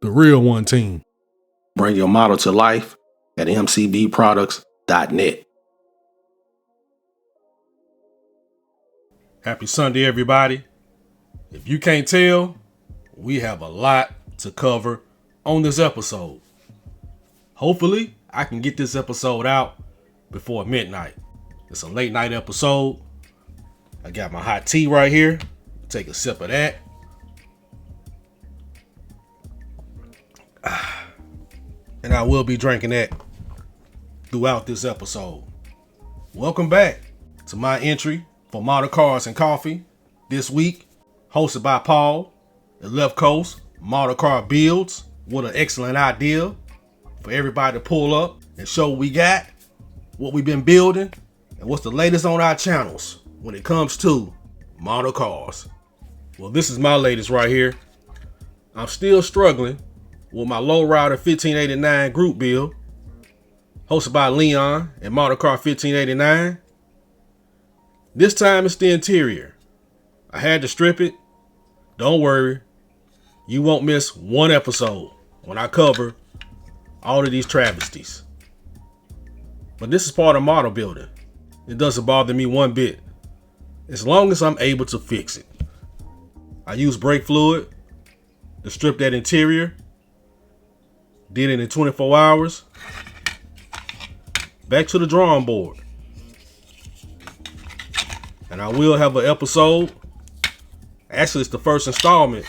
The Real One team. Bring your model to life at mcbproducts.net. Happy Sunday, everybody. If you can't tell, we have a lot to cover on this episode. Hopefully, I can get this episode out before midnight. It's a late night episode. I got my hot tea right here. Take a sip of that. And I will be drinking that throughout this episode. Welcome back to my entry for Model Cars and Coffee this week, hosted by Paul, the Left Coast Model Car Builds, with an excellent idea for everybody to pull up and show what we got, what we've been building, and what's the latest on our channels when it comes to model cars. Well, this is my latest right here. I'm still struggling with my Lowrider 1589 group build, hosted by Leon and Model Car 1589. This time it's the interior. I had to strip it. Don't worry, you won't miss one episode when I cover all of these travesties. But this is part of model building. It doesn't bother me one bit, as long as I'm able to fix it. I use brake fluid to strip that interior. Did it in 24 hours. Back to the drawing board. And I will have an episode. Actually, it's the first installment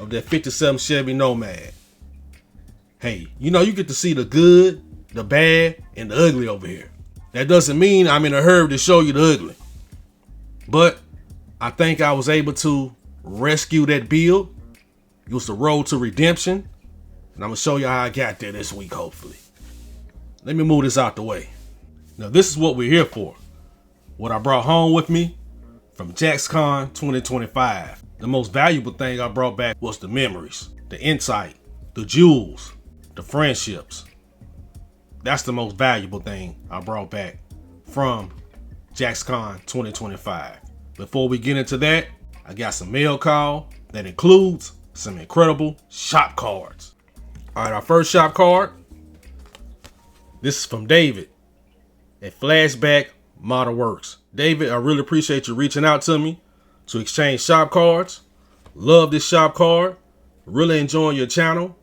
of that 57 Chevy Nomad. Hey, you know, you get to see the good, the bad, and the ugly over here. That doesn't mean I'm in a hurry to show you the ugly. But I think I was able to rescue that build. It was the road to redemption. And I'm going to show you how I got there this week, hopefully. Let me move this out the way. Now, this is what we're here for. What I brought home with me from JaxCon 2025. The most valuable thing I brought back was the memories, the insight, the jewels, the friendships. That's the most valuable thing I brought back from JaxCon 2025. Before we get into that, I got some mail call that includes some incredible shop cards. All right, our first shop card. This is from David at Flashback Model Works. David, I really appreciate you reaching out to me to exchange shop cards. Love this shop card. Really enjoying your channel.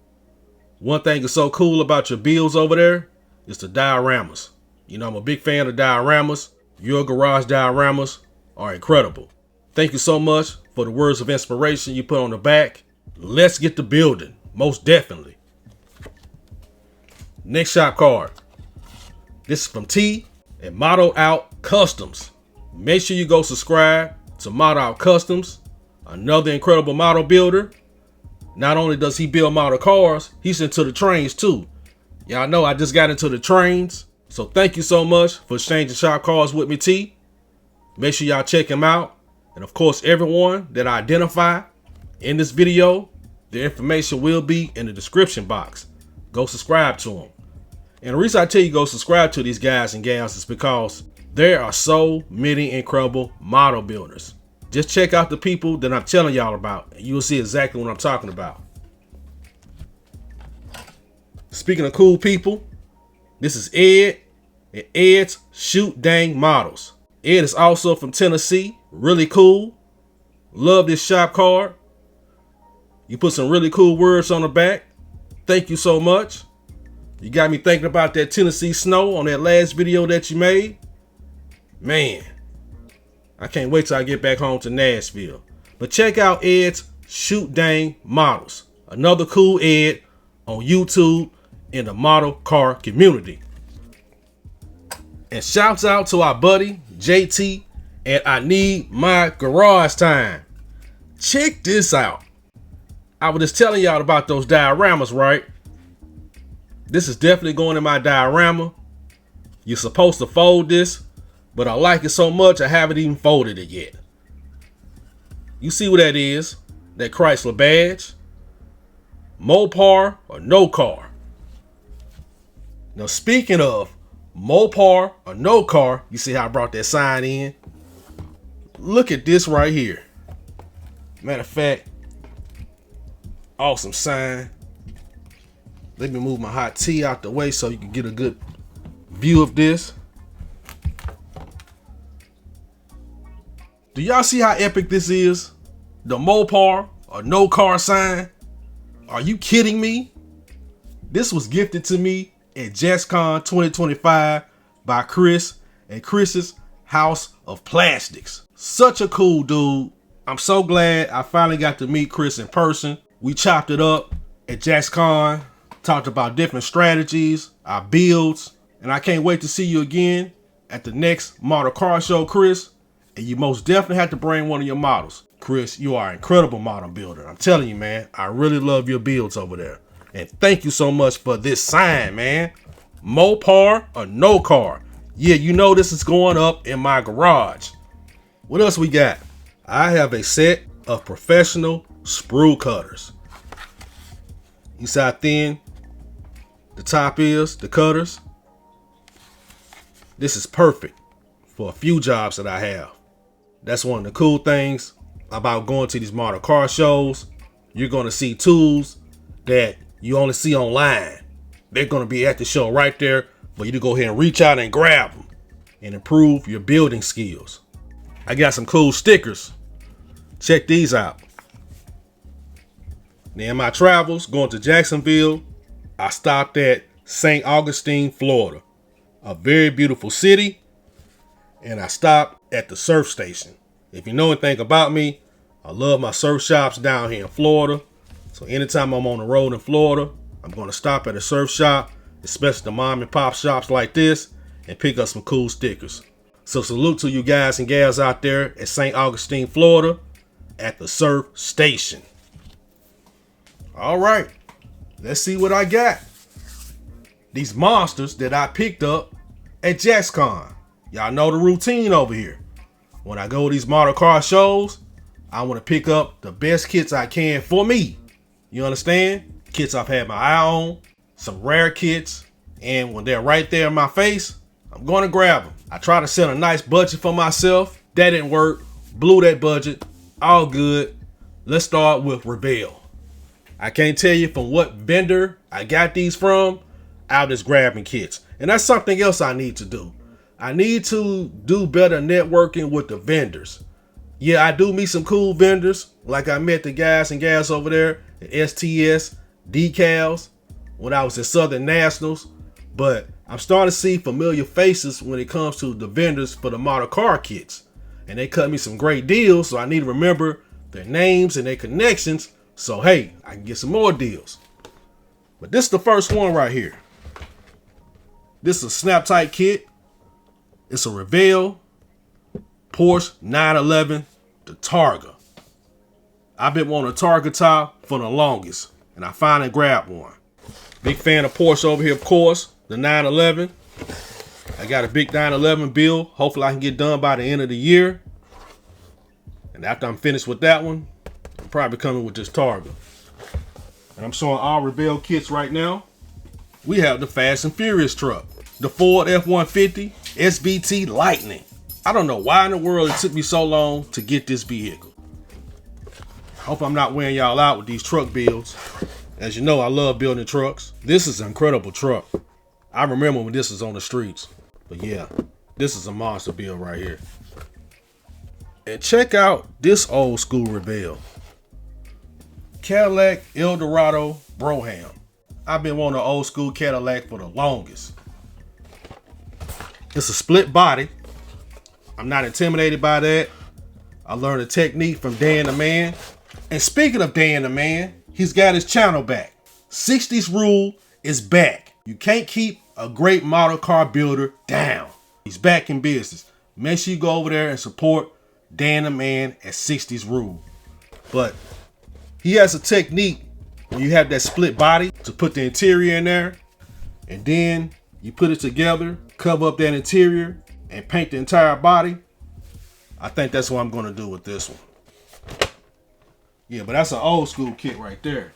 One thing is so cool about your builds over there is the dioramas. You know, I'm a big fan of dioramas. Your garage dioramas are incredible. Thank you so much for the words of inspiration you put on the back. Let's get to building, most definitely. Next shop card. This is from T at Model Out Customs. Make sure you go subscribe to Model Out Customs, another incredible model builder. Not only does he build model cars, he's into the trains too. Y'all know I just got into the trains. So thank you so much for exchanging shop cards with me, T. Make sure y'all check him out. And of course, everyone that I identify in this video, their information will be in the description box. Go subscribe to them. And the reason I tell you go subscribe to these guys and gals is because there are so many incredible model builders. Just check out the people that I'm telling y'all about, and you'll see exactly what I'm talking about. Speaking of cool people, this is Ed at Ed's Shoot Dang Models. Ed is also from Tennessee. Really cool. Love this shop card. You put some really cool words on the back. Thank you so much. You got me thinking about that Tennessee snow on that last video that you made. Man, I can't wait till I get back home to Nashville. But check out Ed's Shoot Dang Models. Another cool Ed on YouTube in the model car community. And shouts out to our buddy JT at I Need My Garage Time. Check this out. I was just telling y'all about those dioramas, right? This is definitely going in my diorama. You're supposed to fold this, but I like it so much I haven't even folded it yet. You see what that is? That Chrysler badge. Mopar or no car. Now speaking of Mopar or no car, you see how I brought that sign in? Look at this right here. Matter of fact, Awesome sign. Let me move my hot tea out the way so you can get a good view of this. Do y'all see how epic this is? The Mopar or no car sign? Are you kidding me? This was gifted to me at JaxCon 2025 by Chris and Chris's House of Plastics. Such a cool dude. I'm so glad I finally got to meet Chris in person. We chopped it up at JaxCon, talked about different strategies, our builds, and I can't wait to see you again at the next model car show, Chris. And you most definitely have to bring one of your models. Chris, you are an incredible model builder. I'm telling you, man, I really love your builds over there. And thank you so much for this sign, man. Mopar or no car. Yeah, you know this is going up in my garage. What else we got? I have a set of professional sprue cutters. You see how thin the top is, the cutters? This is perfect for a few jobs that I have. That's one of the cool things about going to these model car shows. You're going to see tools that you only see online. They're going to be at the show right there for you to go ahead and reach out and grab them and improve your building skills. I got some cool stickers. Check these out. Now in my travels going to Jacksonville, I stopped at St. Augustine, Florida, a very beautiful city, and I stopped at the surf station. If you know anything about me, I love my surf shops down here in Florida. So anytime I'm on the road in Florida, I'm going to stop at a surf shop, especially the mom and pop shops like this, and pick up some cool stickers. So salute to you guys and gals out there at St. Augustine, Florida, at the surf station. All right, let's see what I got. These monsters that I picked up at JaxCon. Y'all know the routine over here. When I go to these model car shows, I want to pick up the best kits I can for me. You understand? Kits I've had my eye on, some rare kits, and when they're right there in my face, I'm going to grab them. I try to set a nice budget for myself. That didn't work. Blew that budget. All good. Let's start with Revell. I can't tell you from what vendor I got these from. I'm just grabbing kits. And that's something else I need to do. I need to do better networking with the vendors. Yeah, I do meet some cool vendors. Like I met the guys and gals over there at STS Decals when I was at Southern Nationals. But I'm starting to see familiar faces when it comes to the vendors for the model car kits. And they cut me some great deals, so I need to remember their names and their connections. So hey, I can get some more deals. But this is the first one right here. This is a snap tight kit. It's a Revell Porsche 911, the Targa. I've been wanting a Targa top for the longest, and I finally grabbed one. Big fan of Porsche over here, of course, the 911. I got a big 911 build. Hopefully I can get done by the end of the year. And after I'm finished with that one, I'm probably coming with this Targa. And I'm showing all Revell kits right now. We have the Fast and Furious truck, the Ford F-150 SVT Lightning. I don't know why in the world it took me so long to get this vehicle. Hope I'm not wearing y'all out with these truck builds. As you know, I love building trucks. This is an incredible truck. I remember when this was on the streets. But yeah, this is a monster build right here. And check out this old school Revell. Cadillac Eldorado Brougham. I've been wanting an old school Cadillac for the longest. It's a split body. I'm not intimidated by that. I learned a technique from Dan the Man. And speaking of Dan the Man, he's got his channel back. 60s Rule is back. You can't keep a great model car builder down. He's back in business. Make sure you go over there and support Dan the Man at 60s Rule. But he has a technique when you have that split body to put the interior in there. And then you put it together, cover up that interior, and paint the entire body. I think that's what I'm going to do with this one. Yeah, but that's an old school kit right there.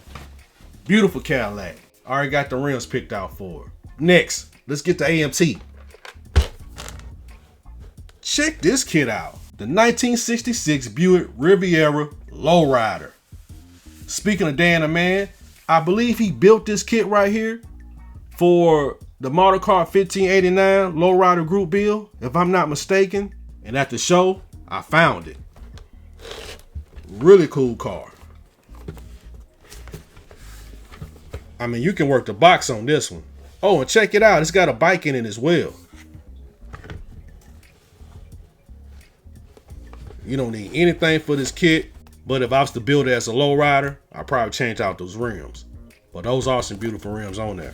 Beautiful Cadillac. Already got the rims picked out for it. Next, let's get the AMT. Check this kit out. The 1966 Buick Riviera Lowrider. Speaking of Dan the Man, I believe he built this kit right here for the Model Car 1589 Lowrider Group build, if I'm not mistaken. And at the show, I found it. Really cool car. I mean, you can work the box on this one. Oh, and check it out. It's got a bike in it as well. You don't need anything for this kit, but if I was to build it as a lowrider, I'd probably change out those rims. But those are some beautiful rims on there.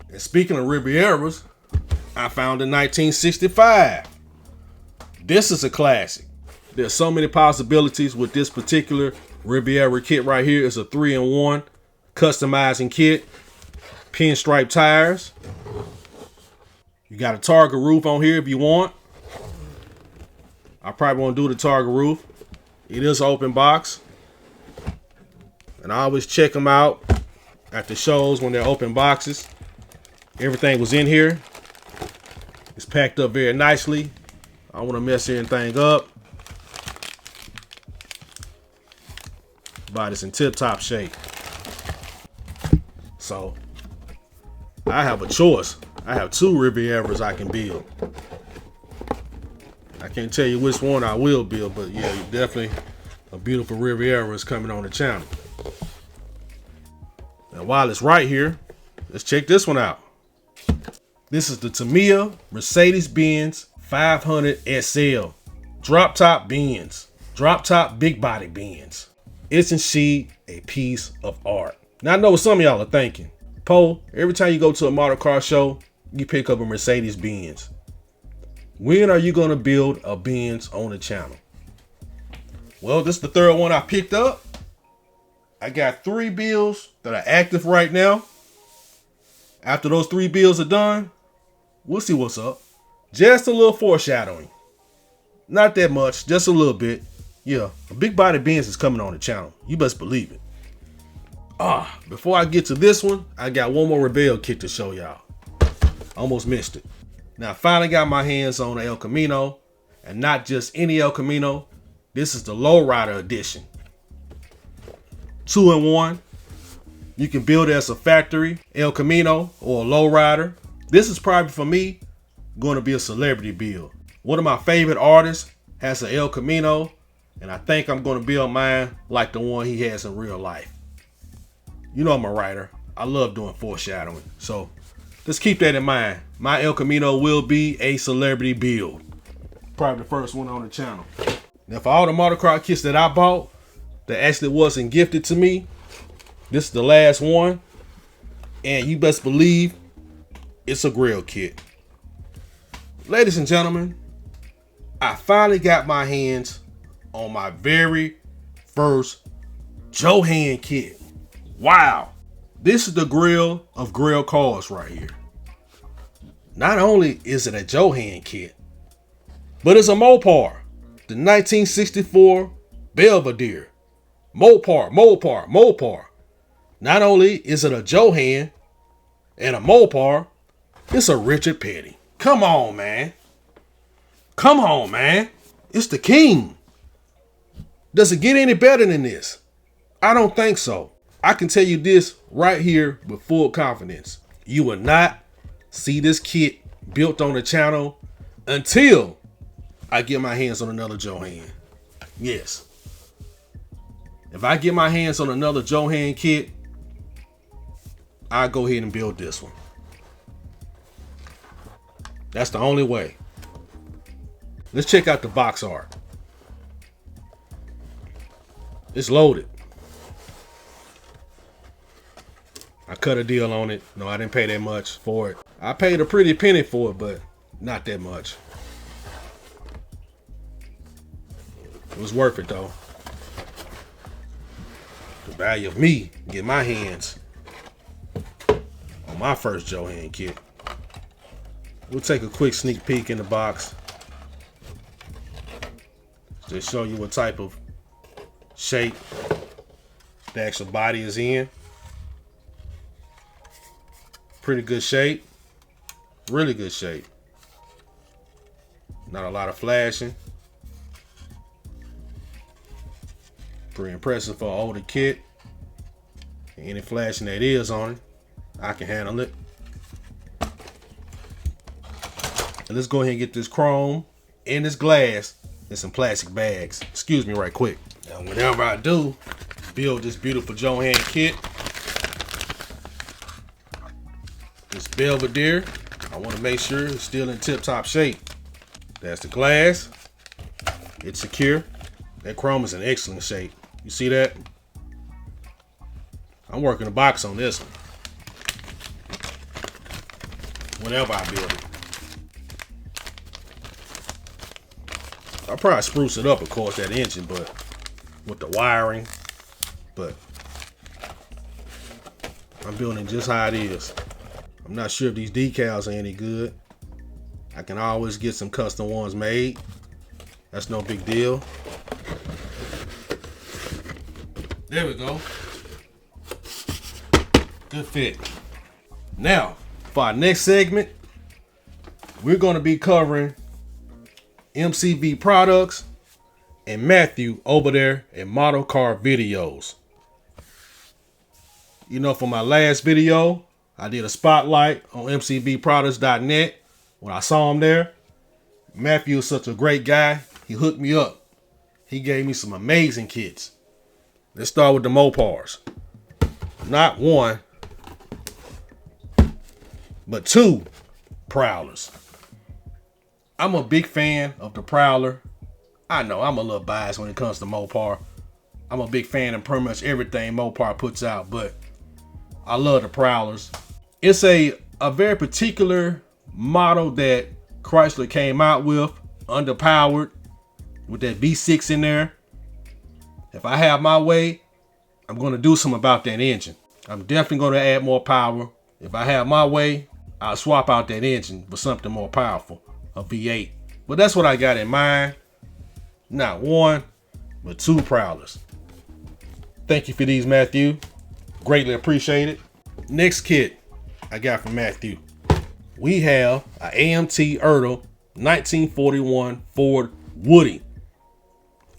And speaking of Rivieras, I found a 1965. This is a classic. There's so many possibilities with this particular Riviera kit right here. It's a 3-in-1 customizing kit. Pinstripe tires. You got a Targa roof on here if you want. I probably won't do the Targa roof. It is an open box. And I always check them out at the shows when they're open boxes. Everything was in here. It's packed up very nicely. I don't want to mess anything up. But it's in tip-top shape. So, I have a choice. I have 2 Rivieras I can build. I can't tell you which one I will build, but yeah, definitely a beautiful Riviera is coming on the channel. Now, while it's right here, let's check this one out. This is the Tamiya Mercedes-Benz 500 SL. Drop top Benz. Drop top big body Benz. Isn't she a piece of art? Now I know what some of y'all are thinking. Poe, every time you go to a model car show, you pick up a Mercedes-Benz. When are you gonna build a Benz on the channel? Well, this is the 3rd one I picked up. I got 3 builds that are active right now. After those 3 builds are done, we'll see what's up. Just a little foreshadowing. Not that much, just a little bit. Yeah, a big body Benz is coming on the channel. You best believe it. Before I get to this one, I got one more Rebel kit to show y'all. Almost missed it. Now I finally got my hands on the El Camino, and not just any El Camino. This is the Lowrider edition. 2-in-1. You can build it as a factory El Camino or a lowrider. This is probably for me going to be a celebrity build. One of my favorite artists has an El Camino, and I think I'm going to build mine like the one he has in real life. You know I'm a writer. I love doing foreshadowing. So let's keep that in mind. My El Camino will be a celebrity build. Probably the first one on the channel. Now for all the model car kits that I bought that actually wasn't gifted to me, this is the last one. And you best believe it's a grill kit. Ladies and gentlemen, I finally got my hands on my very first Johan kit. Wow. This is the grill of grill cars right here. Not only is it a Johan kit, but it's a Mopar. The 1964 Belvedere. Mopar. Not only is it a Johan and a Mopar, it's a Richard Petty. Come on, man. It's the king. Does it get any better than this? I don't think so. I can tell you this right here with full confidence. You will not see this kit built on the channel until I get my hands on another Johan. Yes. If I get my hands on another Johan kit, I'll go ahead and build this one. That's the only way. Let's check out the box art. It's loaded. I cut a deal on it. No, I didn't pay that much for it. I paid a pretty penny for it, but not that much. It was worth it though. The value of me getting my hands on my first Johan kit. We'll take a quick sneak peek in the box. Just show you what type of shape the actual body is in. Pretty good shape. Really good shape. Not a lot of flashing. Pretty impressive for an older kit. Any flashing that is on it, I can handle it. And let's go ahead and get this chrome and this glass in some plastic bags. Excuse me right quick. Now whenever I do build this beautiful Johan kit, this Belvedere, I want to make sure it's still in tip-top shape. That's the glass. It's secure. That chrome is in excellent shape. You see that? I'm working a box on this one. Whenever I build it. I'll probably spruce it up, of course, that engine, but with the wiring. But I'm building just how it is. I'm not sure if these decals are any good. I can always get some custom ones made. That's no big deal. There we go. Good fit. Now, for our next segment, we're going to be covering MCV products and Matthew over there at Model Car Videos. You know, for my last video, I did a spotlight on mcvproducts.net. When I saw him there, Matthew is such a great guy. He hooked me up. He gave me some amazing kits. Let's start with the Mopars. Not one, but two Prowlers. I'm a big fan of the Prowler. I know I'm a little biased when it comes to Mopar. I'm a big fan of pretty much everything Mopar puts out, but I love the Prowlers. It's a very particular model that Chrysler came out with, underpowered, with that V6 in there. If I have my way, I'm going to do something about that engine. I'm definitely going to add more power. If I have my way, I'll swap out that engine for something more powerful, a V8. But that's what I got in mind. Not one, but two Prowlers. Thank you for these, Matthew. Greatly appreciate it. Next kit I got from Matthew. We have a AMT Ertl 1941 Ford Woody.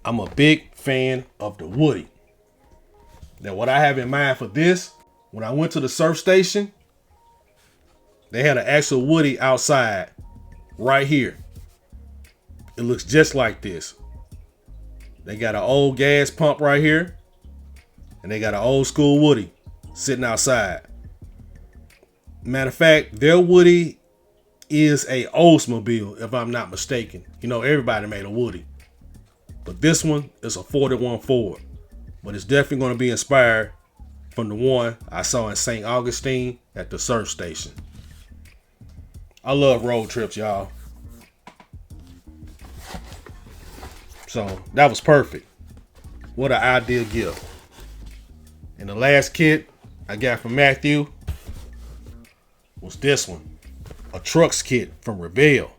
I'm a big fan of the Woody. Now, what I have in mind for this, when I went to the surf station, they had an actual Woody outside right here. It looks just like this. They got an old gas pump right here, and they got an old school Woody sitting outside. Matter of fact, their Woody is a Oldsmobile, if I'm not mistaken. You know, everybody made a Woody. But this one is a 41 Ford. But it's definitely going to be inspired from the one I saw in St. Augustine at the surf station. I love road trips, y'all. So that was perfect. What an ideal gift. And the last kit I got from Matthew was this one. A trucks kit from Revell.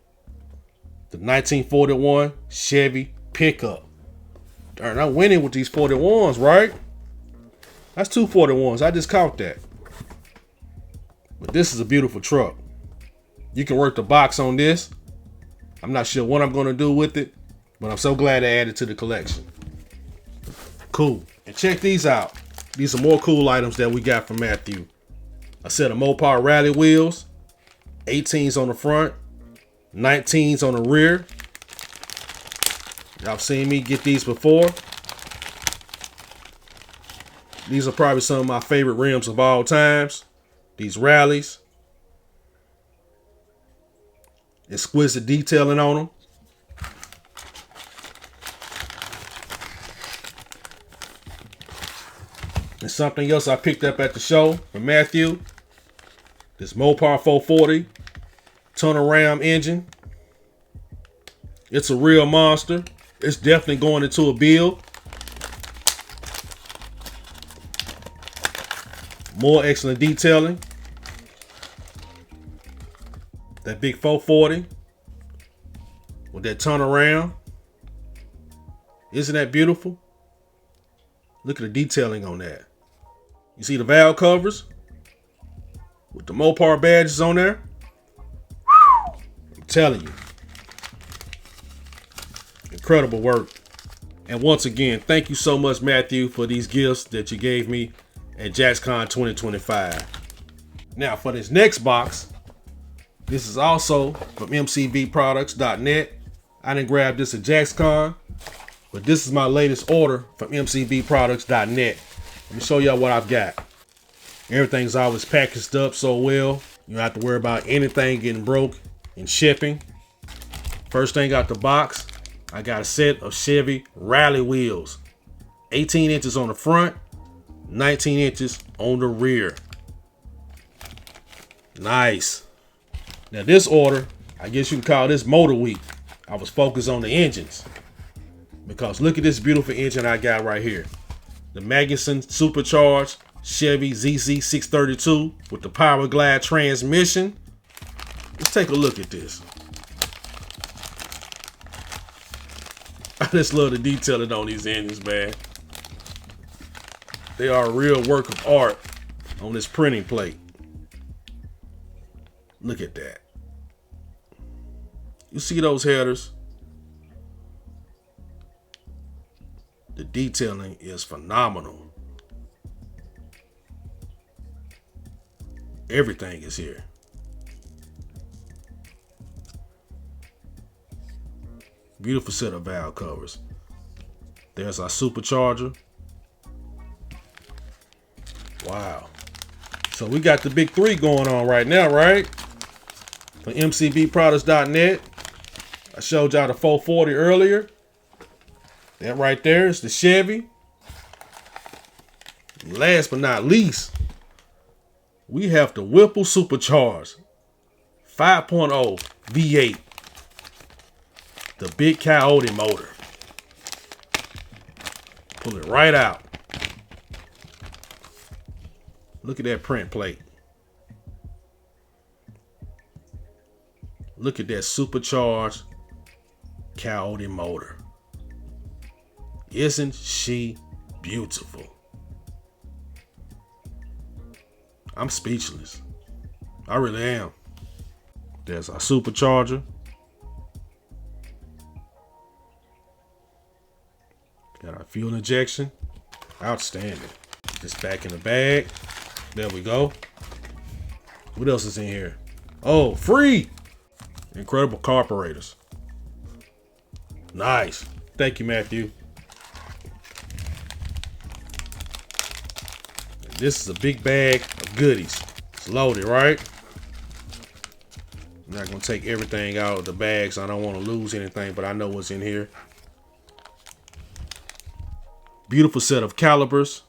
The 1941 Chevy pickup. Darn, I'm winning with these 41s, right? That's two 41s. I just caught that. But this is a beautiful truck. You can work the box on this. I'm not sure what I'm going to do with it, but I'm so glad I added to the collection. Cool. And check these out. These are more cool items that we got from Matthew. A set of Mopar rally wheels. 18s on the front. 19s on the rear. Y'all seen me get these before. These are probably some of my favorite rims of all times. These rallies. Exquisite detailing on them. And something else I picked up at the show from Matthew. This Mopar 440 turnaround engine. It's a real monster. It's definitely going into a build. More excellent detailing. That big 440 with that turnaround. Isn't that beautiful? Look at the detailing on that. You see the valve covers with the Mopar badges on there? I'm telling you. Incredible work. And once again, thank you so much, Matthew, for these gifts that you gave me at JaxCon 2025. Now for this next box, this is also from mcbproducts.net. I didn't grab this at JaxCon, but this is my latest order from mcbproducts.net. Let me show y'all what I've got. Everything's always packaged up so well. You don't have to worry about anything getting broke in shipping. First thing out the box, I got a set of Chevy rally wheels. 18 inches on the front, 19 inches on the rear. Nice. Now this order, I guess you can call this Motor Week. I was focused on the engines. Because look at this beautiful engine I got right here. The Magnuson supercharged Chevy ZZ632 with the Power Glide transmission. Let's take a look at this. I just love the detailing on these engines, man. They are a real work of art on this printing plate. Look at that. You see those headers? The detailing is phenomenal. Everything is here. Beautiful set of valve covers. There's our supercharger. Wow. So we got the big three going on right now, right? For mcbproducts.net. I showed y'all the 440 earlier. That right there is the Chevy. And last but not least, we have the Whipple Supercharged 5.0 V8. The Big Coyote motor. Pull it right out. Look at that print plate. Look at that supercharged Coyote motor. Isn't she beautiful? I'm speechless. I really am. There's our supercharger. Got our fuel injection. Outstanding. Just back in the bag. There we go. What else is in here? Oh, free! Incredible carburetors. Nice. Thank you, Matthew. And this is a big bag of goodies. It's loaded, right? I'm not going to take everything out of the bags. I don't want to lose anything, but I know what's in here. Beautiful set of calipers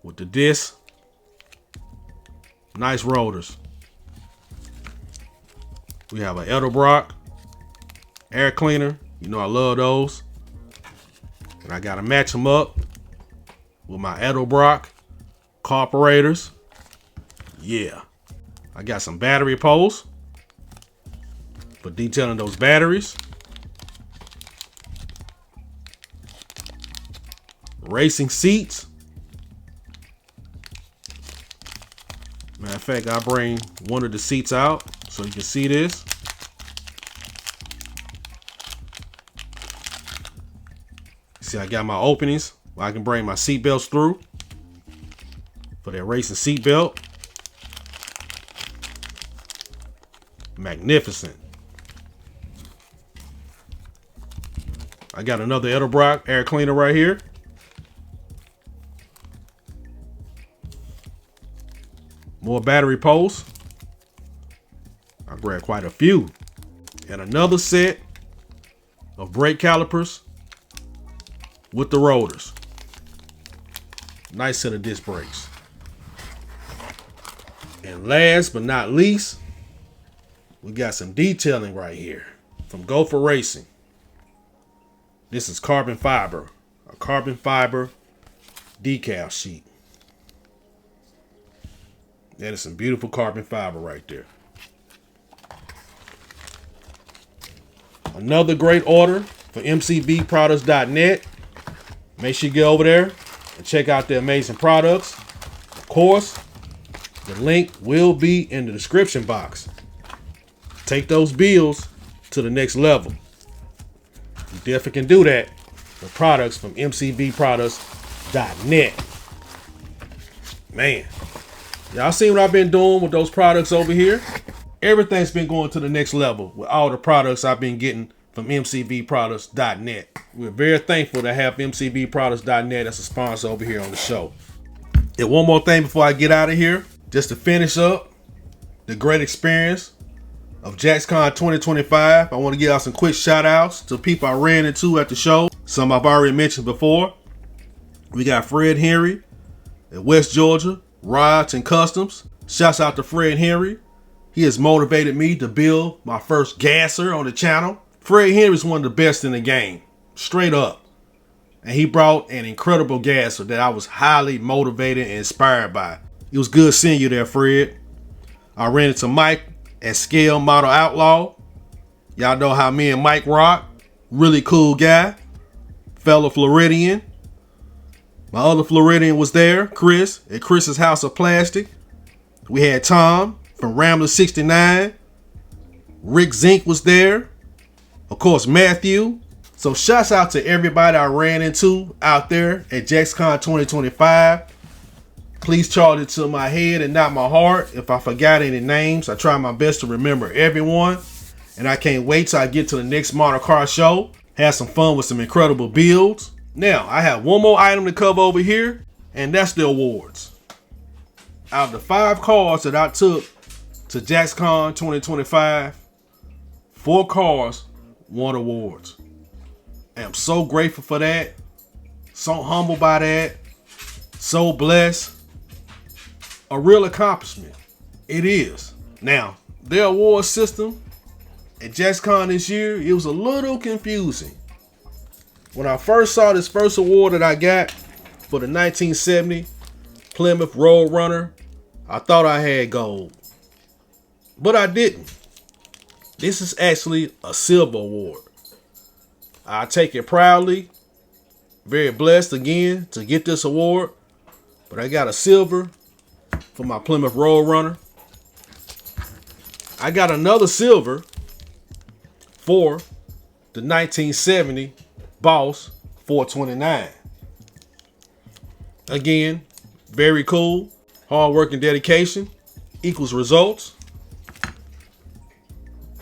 with the disc. Nice rotors. We have an Edelbrock air cleaner. You know I love those. And I got to match them up with my Edelbrock carburetors. Yeah. I got some battery posts for detailing those batteries. Racing seats. Matter of fact, I'll bring one of the seats out so you can see this. See, I got my openings where I can bring my seat belts through for that racing seat belt. Magnificent. I got another Edelbrock air cleaner right here. More battery posts. I grabbed quite a few. And another set of brake calipers with the rotors. Nice set of disc brakes. And last but not least, we got some detailing right here from Gopher Racing. This is carbon fiber, a carbon fiber decal sheet. That is some beautiful carbon fiber right there. Another great order for mcbproducts.net. Make sure you get over there and check out the amazing products. Of course, the link will be in the description box. Take those bills to the next level. definitely can do that. The products from mcvproducts.net. Man, y'all seen what I've been doing with those products over here? Everything's been going to the next level with all the products I've been getting from mcvproducts.net. We're very thankful to have mcvproducts.net as a sponsor over here on the show. And one more thing before I get out of here, just to finish up the great experience of JaxCon 2025, I want to give out some quick shout outs to people I ran into at the show. Some I've already mentioned before. We got Fred Henry at West Georgia, Rods and Customs. Shouts out to Fred Henry. He has motivated me to build my first gasser on the channel. Fred Henry is one of the best in the game, straight up. And he brought an incredible gasser that I was highly motivated and inspired by. It was good seeing you there, Fred. I ran into Mike at Scale Model Outlaw. Y'all know how me and Mike rock. Really cool guy. Fellow Floridian. My other Floridian was there, Chris, at Chris's House of Plastic. We had Tom from Rambler 69. Rick Zink was there. Of course, Matthew. So shouts out to everybody I ran into out there at JaxCon 2025. Please charge it to my head and not my heart. If I forgot any names, I try my best to remember everyone. And I can't wait till I get to the next model car show. Have some fun with some incredible builds. Now, I have one more item to cover over here, and that's the awards. Out of the 5 cars that I took to JaxCon 2025, 4 cars won awards. And I'm so grateful for that. So humbled by that. So blessed. A real accomplishment. It is. Now, their award system at JaxCon this year, it was a little confusing. When I first saw this first award that I got for the 1970 Plymouth Road Runner, I thought I had gold. But I didn't. This is actually a silver award. I take it proudly. Very blessed again to get this award. But I got a silver for my Plymouth Road Runner. I got another silver for the 1970 Boss 429. Again, very cool. Hard work and dedication equals results.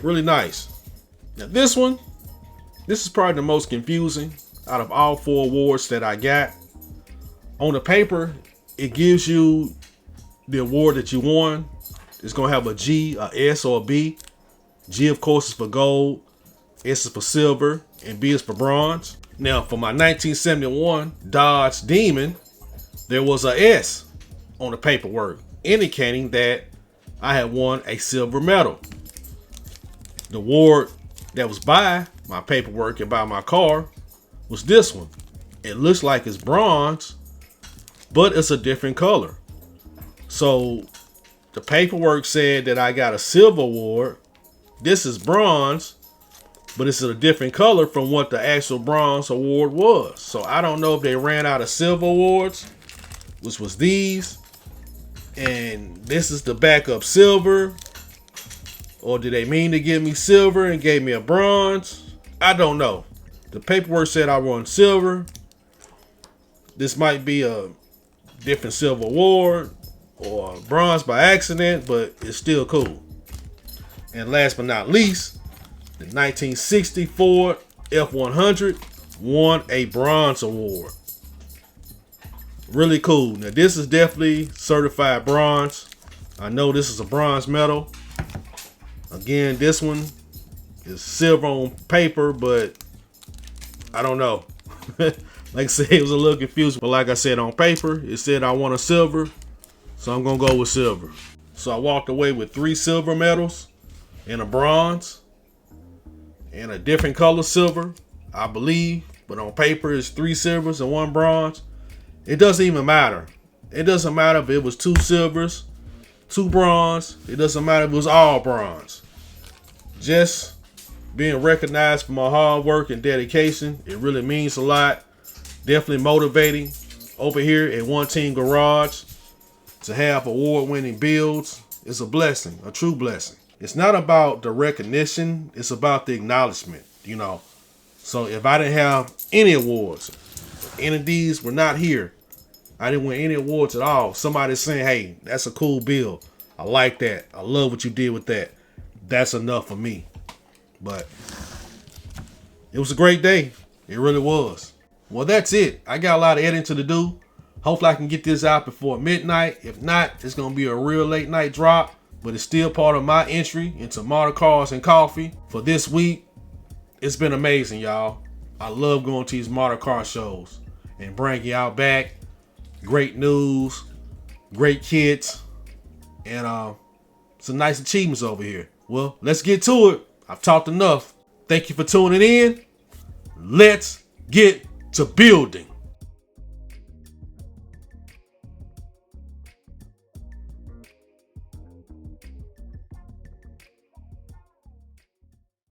Really nice. Now this is probably the most confusing out of all 4 awards that I got. On the paper, it gives you the award that you won. It's going to have a G, a S, or a B. G, of course, is for gold. S is for silver. And B is for bronze. Now, for my 1971 Dodge Demon, there was a S on the paperwork, indicating that I had won a silver medal. The award that was by my paperwork and by my car was this one. It looks like it's bronze, but it's a different color. So the paperwork said that I got a silver award. This is bronze, but it's a different color from what the actual bronze award was. So I don't know if they ran out of silver awards, which was these, and this is the backup silver, or did they mean to give me silver and gave me a bronze? I don't know. The paperwork said I won silver. This might be a different silver award or bronze by accident, but it's still cool. And last but not least, the 1960 Ford F100 won a bronze award. Really cool. Now this is definitely certified bronze. I know this is a bronze medal. Again, this one is silver on paper, but I don't know. Like I said, it was a little confusing, but like I said, on paper, it said I won a silver, so I'm gonna go with silver. So I walked away with 3 silver medals and a bronze and a different color silver, I believe, but on paper it's 3 silvers and 1 bronze. It doesn't even matter. It doesn't matter if it was 2 silvers, 2 bronze. It doesn't matter if it was all bronze. Just being recognized for my hard work and dedication, it really means a lot. Definitely motivating over here at One Team Garage to have award-winning builds. It's a blessing, a true blessing. It's not about the recognition, it's about the acknowledgement. You know, So if I didn't have any awards, any of these were not here, I didn't win any awards at all, somebody's saying, hey, that's a cool build, I like that, I love what you did with that, that's enough for me. But it was a great day. It really was. Well, that's it. I got a lot of editing to do. Hopefully I can get this out before midnight. If not, it's going to be a real late night drop. But it's still part of my entry into Model Cars and Coffee for this week. It's been amazing, y'all. I love going to these model car shows and bringing y'all back great news, great kits, and some nice achievements over here. Well, let's get to it. I've talked enough. Thank you for tuning in. Let's get to building.